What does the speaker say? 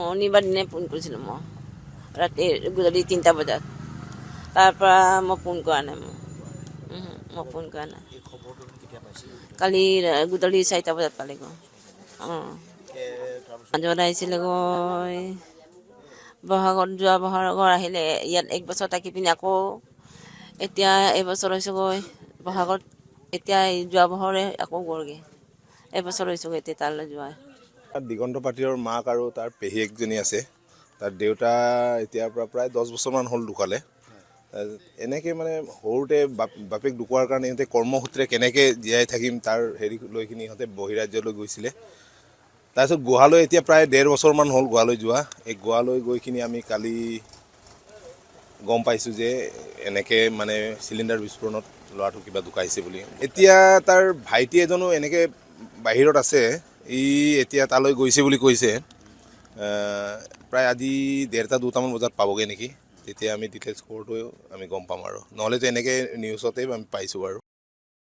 শনিবাৰ দিনাই ফোন কৰিছিলোঁ মই ৰাতি গধূলি 3টা বজাত তাৰপৰা মই ফোন কৰা নাই মই ফোন কৰা নাই কালি গধূলি 4টা বজাত পালেগৈ মাজত আহিছিলে গৈ বহাগত যোৱা বহাগত আহিলে ইয়াত 1 বছৰ থাকি পিনি আকৌ এতিয়া এবছৰ হৈছেগৈ বহাগত এতিয়া যোৱা বছৰে আকৌ গ'লগৈ এবছৰ হৈছেগৈ এতিয়া তালৈ যোৱা দিগন্ত পাটিৰৰ মাক আৰু তাৰ পেহীয়েকজনী আছে তাৰ দেউতা এতিয়াৰ পৰা প্ৰায় 10 বছৰমান হ'ল ঢুকালে এনেকৈ মানে সৰুতে বাপেক ঢুকোৱাৰ কাৰণে ইহঁতে কৰ্মসূত্ৰে কেনেকৈ জীয়াই থাকিম তাৰ হেৰি লৈ কিনি ইহঁতে বহিৰাজ্যলৈ গৈছিলে তাৰপিছত গুৱালৈ এতিয়া প্ৰায় 1.5 বছৰমান হ'ল গুৱালৈ যোৱা এই গুৱালৈ গৈ কিনি আমি কালি গম পাইছোঁ যে এনেকৈ মানে চিলিণ্ডাৰ বিস্ফোৰণত ল'ৰাটো কিবা ঢুকাইছে বুলি এতিয়া তাৰ ভাইটি এজনো এনেকৈ বাহিৰত আছে ই এতিয়া তালৈ গৈছে বুলি কৈছে প্ৰায় আজি 1:30-2টামান বজাত পাবগৈ নেকি তেতিয়া আমি ডিটেইলছ খবৰটো আমি গম পাম আৰু নহ'লেতো এনেকৈ নিউজতেই আমি পাইছোঁ আৰু